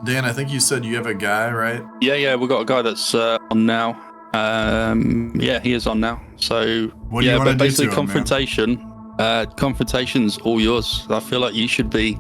Dan, I think you said you have a guy, right? Yeah, we've got a guy that's on now. Yeah, he is on now. So What do you want to do basically to him, confrontation. Confrontation's all yours. I feel like you should be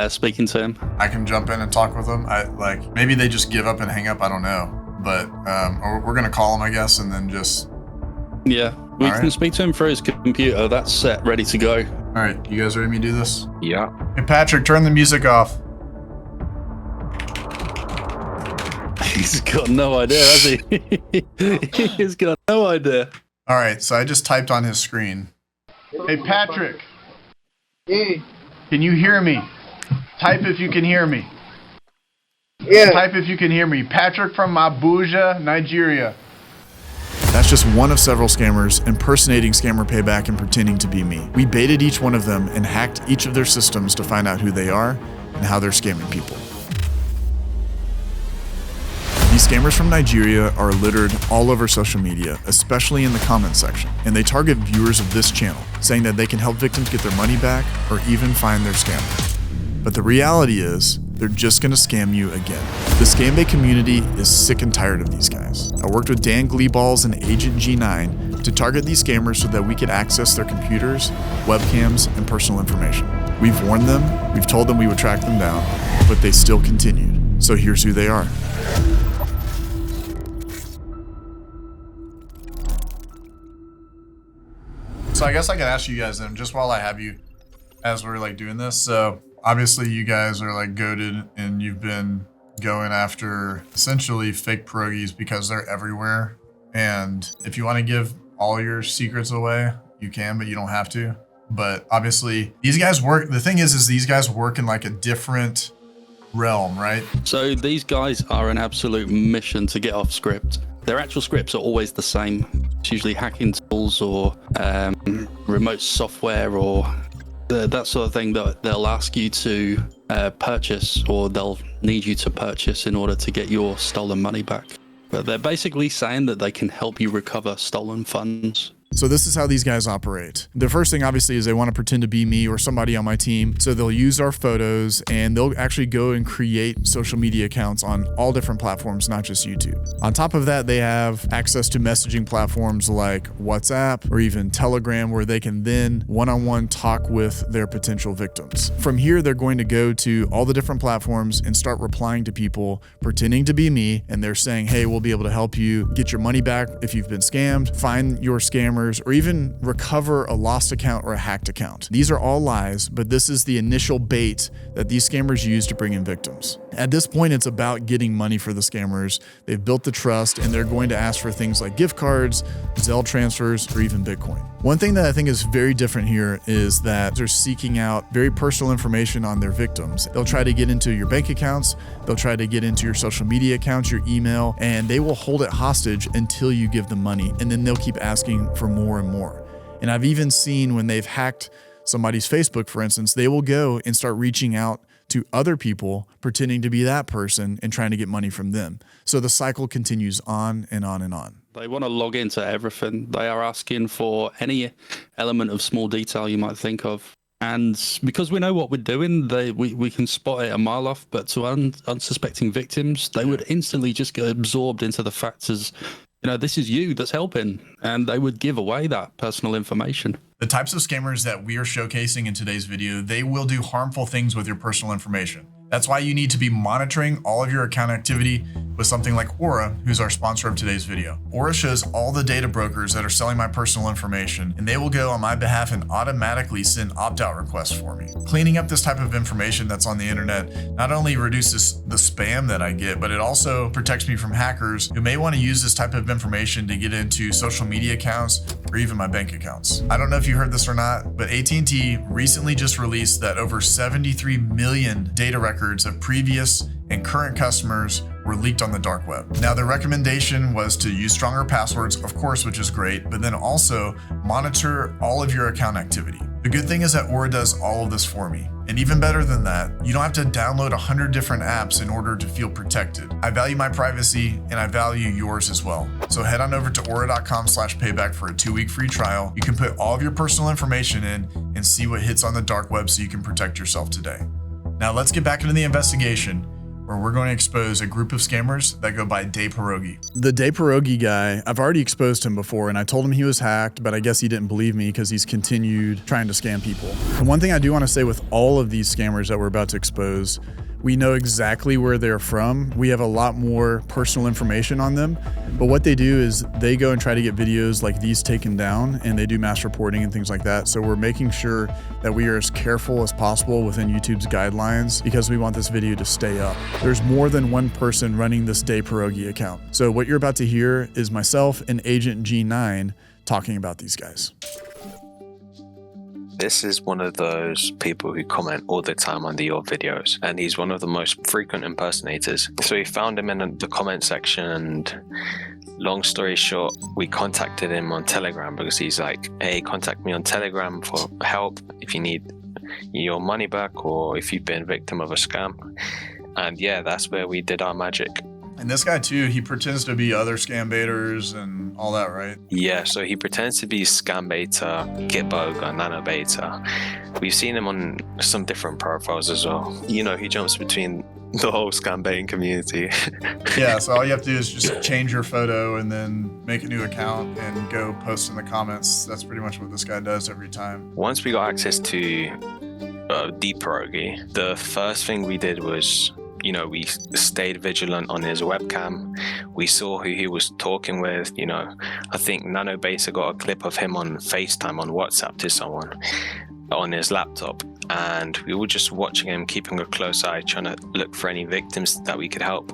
speaking to him. I can jump in and talk with him. Maybe they just give up and hang up. I don't know, but or we're gonna call him, I guess, and then just. Yeah, we can speak to him through his computer. That's set, ready to go. All right, you guys ready to do this? Yeah. Hey, Patrick, turn the music off. He's got no idea, has he? He's got no idea. All right, so I just typed on his screen. Hey, Patrick. Hey. Can you hear me? Type if you can hear me. Yeah. Type if you can hear me. Patrick from Abuja, Nigeria. That's just one of several scammers impersonating Scammer Payback and pretending to be me. We baited each one of them and hacked each of their systems to find out who they are and how they're scamming people. These scammers from Nigeria are littered all over social media, especially in the comments section, and they target viewers of this channel, saying that they can help victims get their money back or even find their scammer. But the reality is, they're just gonna scam you again. The Scam Bay community is sick and tired of these guys. I worked with Dangleeballs and Agent G9 to target these scammers so that we could access their computers, webcams, and personal information. We've warned them, we've told them we would track them down, but they still continued. So here's who they are. So I guess I could ask you guys then, just while I have you, as we're like doing this. So obviously you guys are like goated and you've been going after essentially fake pierogies because they're everywhere. And if you want to give all your secrets away, you can, but you don't have to. But obviously these guys work. The thing is these guys work in like a different realm, right? So these guys are an absolute mission to get off script. Their actual scripts are always the same. It's usually hacking tools or remote software or that sort of thing that they'll ask you to purchase, or they'll need you to purchase in order to get your stolen money back. But they're basically saying that they can help you recover stolen funds. So this is how these guys operate. The first thing obviously is they want to pretend to be me or somebody on my team. So they'll use our photos and they'll actually go and create social media accounts on all different platforms, not just YouTube. On top of that, they have access to messaging platforms like WhatsApp or even Telegram, where they can then one-on-one talk with their potential victims. From here, they're going to go to all the different platforms and start replying to people pretending to be me. And they're saying, hey, we'll be able to help you get your money back if you've been scammed, find your scammer, or even recover a lost account or a hacked account. These are all lies, but this is the initial bait that these scammers use to bring in victims. At this point, it's about getting money for the scammers. They've built the trust and they're going to ask for things like gift cards, Zelle transfers, or even Bitcoin. One thing that I think is very different here is that they're seeking out very personal information on their victims. They'll try to get into your bank accounts, they'll try to get into your social media accounts, your email, and they will hold it hostage until you give them money, and then they'll keep asking for more and more. And I've even seen when they've hacked somebody's Facebook, for instance, they will go and start reaching out to other people pretending to be that person and trying to get money from them. So the cycle continues on and on and on. They want to log into everything. They are asking for any element of small detail you might think of. And because we know what we're doing, we can spot it a mile off. But to unsuspecting victims, they would instantly just get absorbed into the fact as, this is you that's helping. And they would give away that personal information. The types of scammers that we are showcasing in today's video, they will do harmful things with your personal information. That's why you need to be monitoring all of your account activity with something like Aura, who's our sponsor of today's video. Aura shows all the data brokers that are selling my personal information, and they will go on my behalf and automatically send opt-out requests for me. Cleaning up this type of information that's on the internet not only reduces the spam that I get, but it also protects me from hackers who may want to use this type of information to get into social media accounts or even my bank accounts. I don't know if you heard this or not, but AT&T recently just released that over 73 million data records of previous and current customers were leaked on the dark web. Now, the recommendation was to use stronger passwords, of course, which is great, but then also monitor all of your account activity. The good thing is that Aura does all of this for me. And even better than that, you don't have to download 100 different apps in order to feel protected. I value my privacy and I value yours as well. So head on over to aura.com/payback for a 2-week free trial. You can put all of your personal information in and see what hits on the dark web so you can protect yourself today. Now let's get back into the investigation, where we're going to expose a group of scammers that go by Perogi. The Perogi guy, I've already exposed him before, and I told him he was hacked, but I guess he didn't believe me because he's continued trying to scam people. And one thing I do want to say with all of these scammers that we're about to expose, we know exactly where they're from. We have a lot more personal information on them, but what they do is they go and try to get videos like these taken down, and they do mass reporting and things like that. So we're making sure that we are as careful as possible within YouTube's guidelines because we want this video to stay up. There's more than one person running this Perogi account. So what you're about to hear is myself and Agent G9 talking about these guys. This is one of those people who comment all the time under your videos, and he's one of the most frequent impersonators. So we found him in the comment section, and long story short, we contacted him on Telegram because he's like, hey, contact me on Telegram for help if you need your money back or if you've been victim of a scam. And yeah, that's where we did our magic. And this guy too, he pretends to be other scam baiters and all that, right? Yeah, so he pretends to be Scam Beta, Gitboga, Nano Beta. We've seen him on some different profiles as well. You know, he jumps between the whole scam baiting community. Yeah, so all you have to do is just change your photo and then make a new account and go post in the comments. That's pretty much what this guy does every time. Once we got access to Perogi, the first thing we did was, you know, we stayed vigilant on his webcam. We saw who he was talking with. You know, I think Nano Beta got a clip of him on FaceTime on WhatsApp to someone on his laptop. And we were just watching him, keeping a close eye, trying to look for any victims that we could help.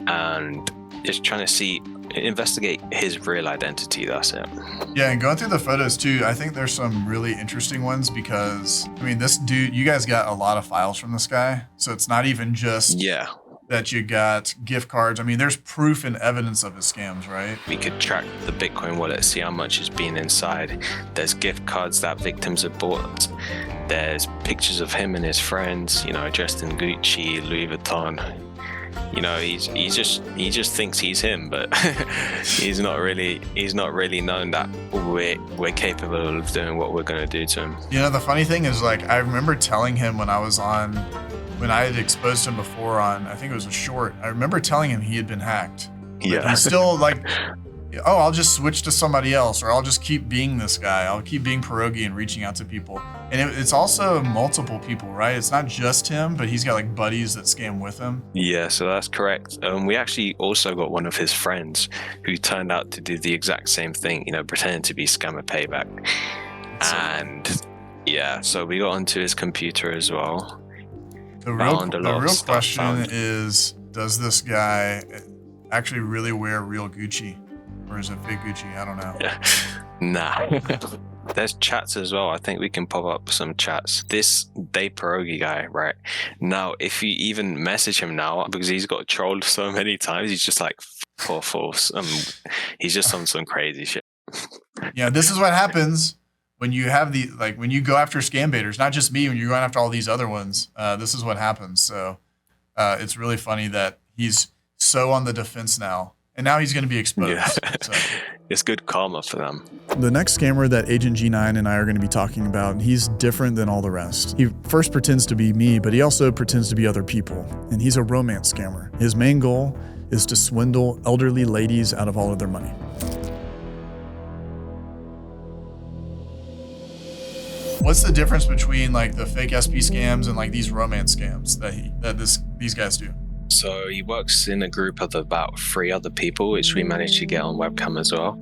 And just trying to investigate his real identity, that's it. Yeah, and going through the photos too, I think there's some really interesting ones because, I mean, this dude, you guys got a lot of files from this guy. So it's not even just that you got gift cards. I mean, there's proof and evidence of his scams, right? We could track the Bitcoin wallet, see how much has been inside. There's gift cards that victims have bought. There's pictures of him and his friends, you know, dressed in Gucci, Louis Vuitton. You know, he just thinks he's him, but he's not really known that we're capable of doing what we're gonna do to him. You know, the funny thing is, like, I remember telling him when I had exposed him before on, I think it was a short, I remember telling him he had been hacked. Yeah. He's still like, oh, I'll just switch to somebody else, or I'll just keep being this guy. I'll keep being Perogi and reaching out to people. And it's also multiple people, right? It's not just him, but he's got like buddies that scam with him. Yeah, so that's correct. We actually also got one of his friends who turned out to do the exact same thing, you know, pretending to be Scammer Payback. And yeah, so we got onto his computer as well. The real question is, does this guy actually really wear real Gucci? Or is it fake Gucci? I don't know. Nah. There's chats as well. I think we can pop up some chats. This Perogi guy, right? Now, if you even message him now, because he's got trolled so many times, he's just like, poor false. He's just on some crazy shit. Yeah, this is what happens when you have when you go after scam baiters, not just me, when you're going after all these other ones. This is what happens. So it's really funny that he's so on the defense now. And now he's going to be exposed. Yeah. So. It's good karma for them. The next scammer that Agent G9 and I are going to be talking about, he's different than all the rest. He first pretends to be me, but he also pretends to be other people. And he's a romance scammer. His main goal is to swindle elderly ladies out of all of their money. What's the difference between like the fake SP scams and like these romance scams that these guys do? So he works in a group of about 3 other people, which we managed to get on webcam as well.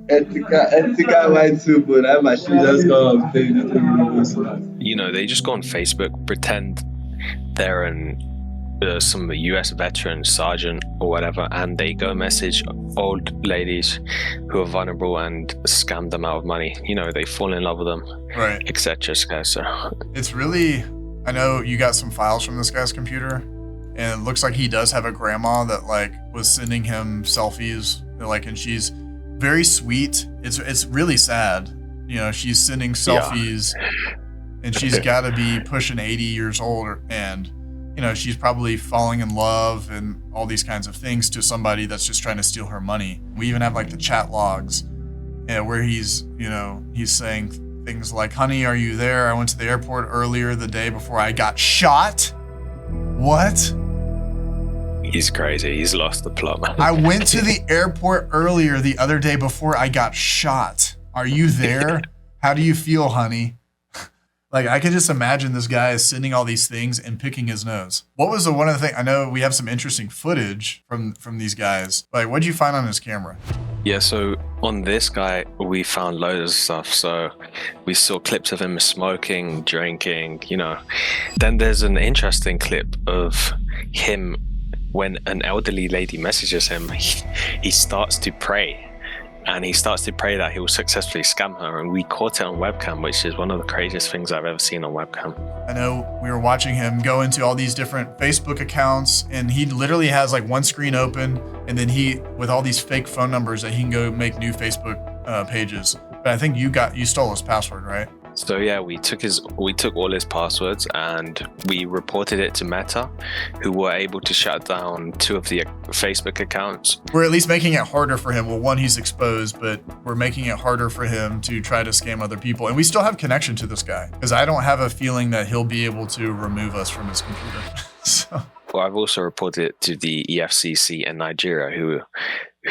You know, they just go on Facebook, pretend they're some US veteran, sergeant or whatever, and they go message old ladies who are vulnerable and scam them out of money. You know, they fall in love with them, right? Etc. So it's really, I know you got some files from this guy's computer. And it looks like he does have a grandma that like was sending him selfies, like, and she's very sweet. It's really sad. You know, she's sending selfies and she's got to be pushing 80 years old, and, you know, she's probably falling in love and all these kinds of things to somebody that's just trying to steal her money. We even have like the chat logs where he's saying things like, honey, are you there? I went to the airport earlier the day before I got shot. What? He's crazy. He's lost the plot. I went to the airport earlier the other day before I got shot. Are you there? How do you feel, honey? Like, I can just imagine this guy is sending all these things and picking his nose. What was one of the things? I know we have some interesting footage from these guys. Like, what did you find on his camera? Yeah, so on this guy, we found loads of stuff. So we saw clips of him smoking, drinking, you know. Then there's an interesting clip of him when an elderly lady messages him, he starts to pray. And he starts to pray that he will successfully scam her. And we caught it on webcam, which is one of the craziest things I've ever seen on webcam. I know we were watching him go into all these different Facebook accounts, and he literally has like one screen open, and then with all these fake phone numbers that he can go make new Facebook pages. But I think you stole his password, right? So yeah, we took all his passwords and we reported it to Meta, who were able to shut down 2 of the Facebook accounts. We're at least making it harder for him. Well, one, he's exposed, but we're making it harder for him to try to scam other people. And we still have connection to this guy because I don't have a feeling that he'll be able to remove us from his computer. So. Well, I've also reported it to the EFCC in Nigeria,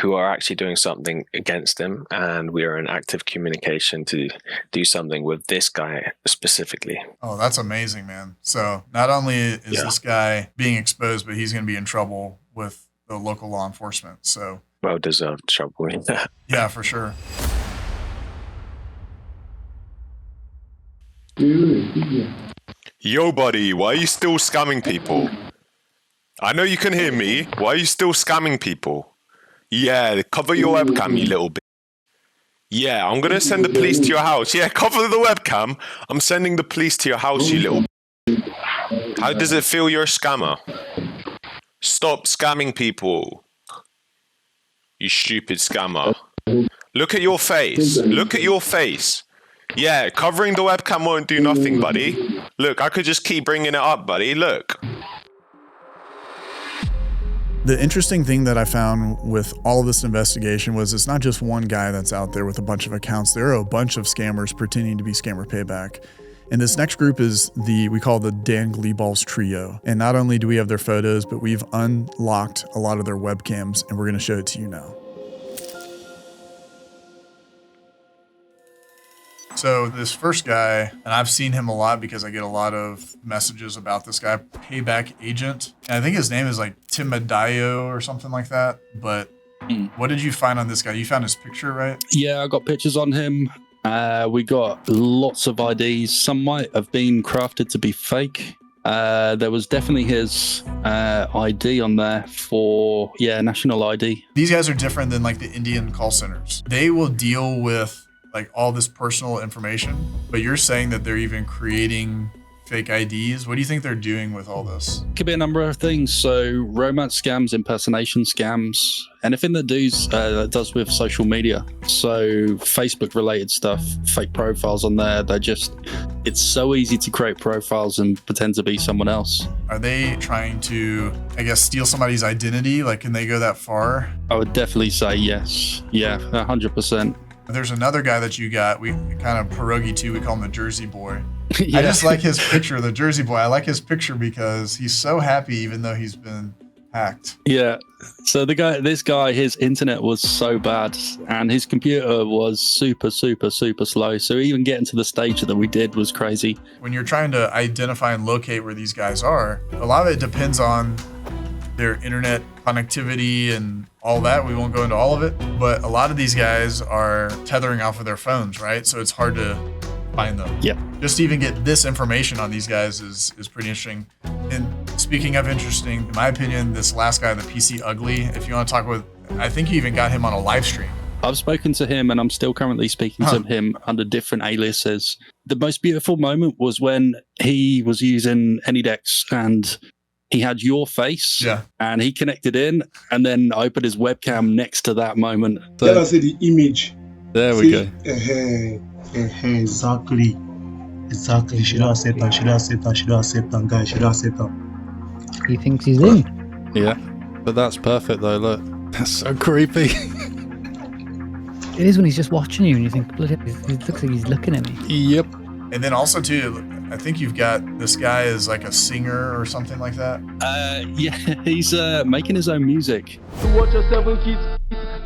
who are actually doing something against him, and we are in active communication to do something with this guy specifically. Oh, that's amazing, man. So not only is this guy being exposed, but he's going to be in trouble with the local law enforcement. So well-deserved trouble with that. Yeah, for sure. Yo, buddy, why are you still scamming people? I know you can hear me. Why are you still scamming people? Yeah, cover your webcam, you little bitch. Yeah, I'm gonna send the police to your house. Yeah, cover the webcam. I'm sending the police to your house, you little bitch. How does it feel you're a scammer? Stop scamming people. You stupid scammer. Look at your face. Look at your face. Yeah, covering the webcam won't do nothing, buddy. Look, I could just keep bringing it up, buddy. Look. The interesting thing that I found with all of this investigation was it's not just one guy that's out there with a bunch of accounts. There are a bunch of scammers pretending to be Scammer Payback. And this next group is we call the Dangleeballs trio. And not only do we have their photos, but we've unlocked a lot of their webcams, and we're going to show it to you now. So this first guy, and I've seen him a lot because I get a lot of messages about this guy, Payback Agent. And I think his name is like Timadayo or something like that. But what did you find on this guy? You found his picture, right? Yeah, I got pictures on him. We got lots of IDs. Some might have been crafted to be fake. There was definitely his ID on there for, national ID. These guys are different than like the Indian call centers. They will deal with like all this personal information, but you're saying that they're even creating fake IDs. What do you think they're doing with all this? Could be a number of things. So romance scams, impersonation scams, anything that does with social media. So Facebook related stuff, fake profiles on there. It's so easy to create profiles and pretend to be someone else. Are they trying to, I guess, steal somebody's identity? Like, can they go that far? I would definitely say yes. Yeah, 100%. There's another guy that you got, we kind of perogi too, we call him the Jersey Boy. Yeah. I just like his picture, the Jersey Boy. I like his picture because he's so happy even though he's been hacked. Yeah. So this guy, his internet was so bad and his computer was super, super, super slow. So even getting to the stage that we did was crazy. When you're trying to identify and locate where these guys are, a lot of it depends on their internet connectivity and all that. We won't go into all of it, but a lot of these guys are tethering off of their phones, right? So it's hard to find them. Yeah. Just to even get this information on these guys is pretty interesting. And speaking of interesting, in my opinion, this last guy, the PC Ugly, if you want to talk with, I think you even got him on a live stream. I've spoken to him and I'm still currently speaking to him under different aliases. The most beautiful moment was when he was using AnyDex and he had your face and he connected in and then I opened his webcam next to that moment. So, let us see the image. There we go. Exactly. Should I accept that, guys? Should I accept that? He thinks he's in. Yeah. But that's perfect though, look. That's so creepy. It is when he's just watching you and you think, bloody, it looks like he's looking at me. Yep. And then also too, I think you've got this guy is like a singer or something like that. Yeah, he's making his own music. Watch your 7 kids.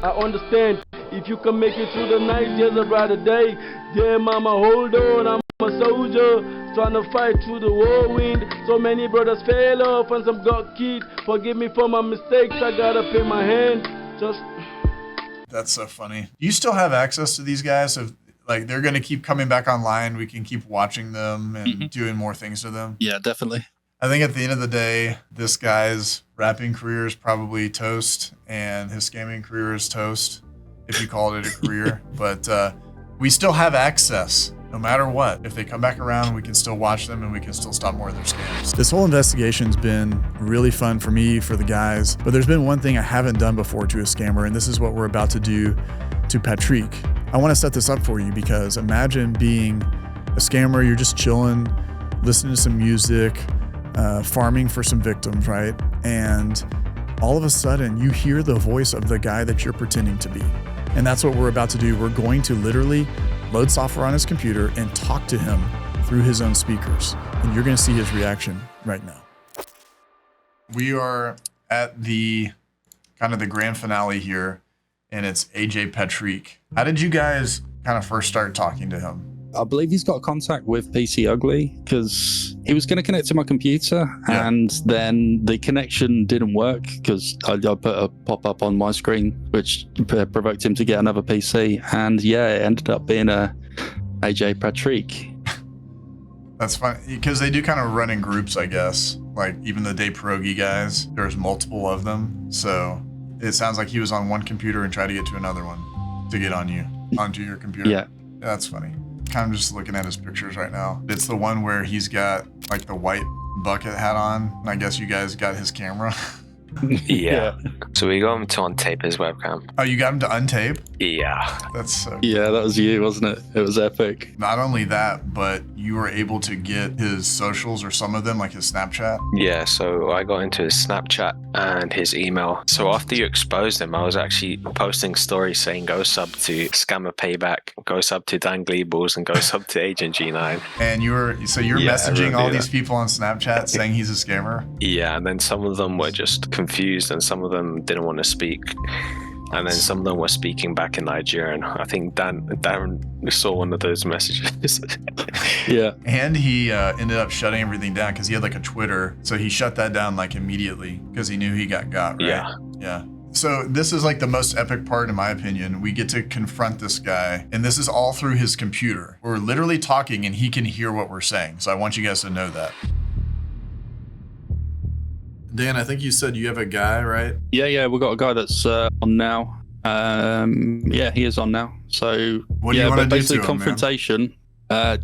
I understand. If you can make it through the night, there's a brighter day. Yeah, mama, hold on. I'm a soldier trying to fight through the whirlwind. So many brothers fell off and some got killed. Forgive me for my mistakes. I gotta pay my hand. That's so funny. You still have access to these guys? If like they're going to keep coming back online, we can keep watching them and doing more things to them. Yeah, definitely. I think at the end of the day, this guy's rapping career is probably toast, and his scamming career is toast, if you called it a career. But we still have access. No matter what, if they come back around, we can still watch them and we can still stop more of their scams. This whole investigation's been really fun for me, for the guys, but there's been one thing I haven't done before to a scammer, and this is what we're about to do to Patrick. I want to set this up for you because imagine being a scammer, you're just chilling, listening to some music, farming for some victims, right? And all of a sudden you hear the voice of the guy that you're pretending to be. And that's what we're about to do. We're going to literally load software on his computer and talk to him through his own speakers. And you're going to see his reaction right now. We are at the kind of the grand finale here, and it's AJ Patrick. How did you guys kind of first start talking to him? I believe he's got contact with PC Ugly because he was going to connect to my computer, and then the connection didn't work because I put a pop-up on my screen which provoked him to get another PC, and yeah, it ended up being a AJ Patrick. That's funny because they do kind of run in groups, I guess. Like even the Day Perogi guys, there's multiple of them. So it sounds like he was on one computer and tried to get to another one to get onto your computer. Yeah. That's funny. Kind of just looking at his pictures right now. It's the one where he's got like the white bucket hat on. And I guess you guys got his camera. Yeah. So we got him to untape his webcam. Oh, you got him to untape? Yeah. That's so Yeah, that was you, wasn't it? It was epic. Not only that, but you were able to get his socials or some of them, like his Snapchat. Yeah, so I got into his Snapchat and his email. So after you exposed him, I was actually posting stories saying go sub to Scammer Payback, go sub to Dangleeballs, and go sub to Agent G9. And you're messaging all these people on Snapchat saying he's a scammer? Yeah, and then some of them were just confused and some of them didn't want to speak. And then some of them were speaking back in Nigerian. I think Darren saw one of those messages. Yeah. And he ended up shutting everything down because he had like a Twitter. So he shut that down like immediately because he knew he got, right? Yeah. Yeah. So this is like the most epic part, in my opinion. We get to confront this guy, and this is all through his computer. We're literally talking and he can hear what we're saying. So I want you guys to know that. Dan, I think you said you have a guy, right? Yeah, we've got a guy that's on now. Yeah, he is on now. So What do you want to do basically to him, confrontation.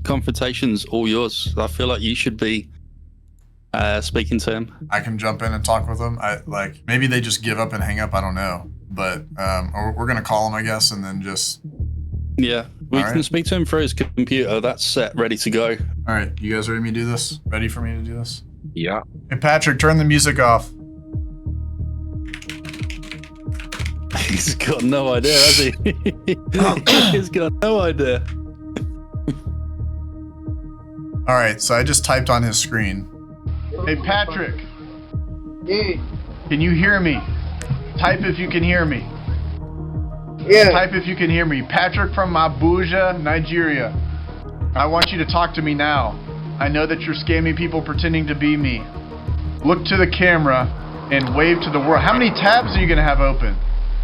Confrontation's all yours. I feel like you should be speaking to him. I can jump in and talk with him. Maybe they just give up and hang up. I don't know, but or we're gonna call him, I guess, and then just. Yeah, we All can right. speak to him through his computer. That's set, ready to go. All right, you guys ready for me to do this? Ready for me to do this? Yeah. Hey, Patrick, turn the music off. He's got no idea, has he? He's got no idea. All right, so I just typed on his screen. Hey, Patrick, Yeah. can you hear me? Type if you can hear me. Yeah. Type if you can hear me. Patrick from Abuja, Nigeria. I want you to talk to me now. I know that you're scamming people pretending to be me. Look to the camera and wave to the world. How many tabs are you going to have open?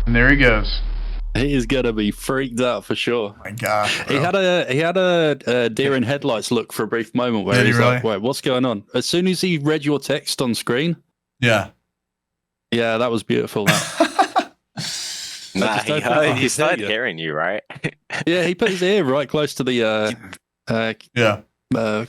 And there he goes. He is gonna be freaked out for sure. My gosh, bro. He had a deer in headlights look for a brief moment where Did he he's like, really? "Wait, what's going on?" As soon as he read your text on screen, Yeah. yeah, that was beautiful. That. Nah, just he opened up he his started ear. hearing you, right? Yeah, he put his ear right close to the Yeah.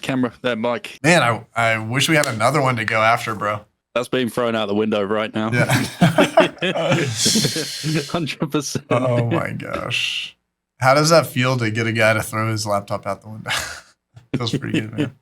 camera, that mic. Man, I wish we had another one to go after, bro. That's being thrown out the window right now. Yeah. 100%. Oh my gosh. How does that feel to get a guy to throw his laptop out the window? Feels pretty good, man.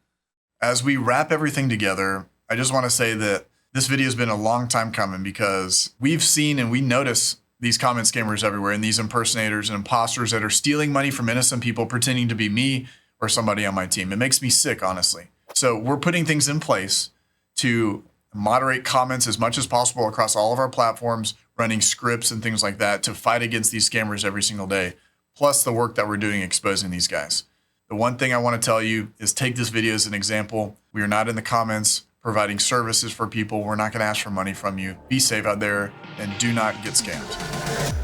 As we wrap everything together, I just want to say that this video has been a long time coming because we've seen and we notice these comment scammers everywhere and these impersonators and imposters that are stealing money from innocent people pretending to be me or somebody on my team. It makes me sick, honestly. So we're putting things in place to moderate comments as much as possible across all of our platforms, running scripts and things like that to fight against these scammers every single day, plus the work that we're doing exposing these guys. The one thing I want to tell you is take this video as an example. We are not in the comments providing services for people. We're not going to ask for money from you. Be safe out there and do not get scammed.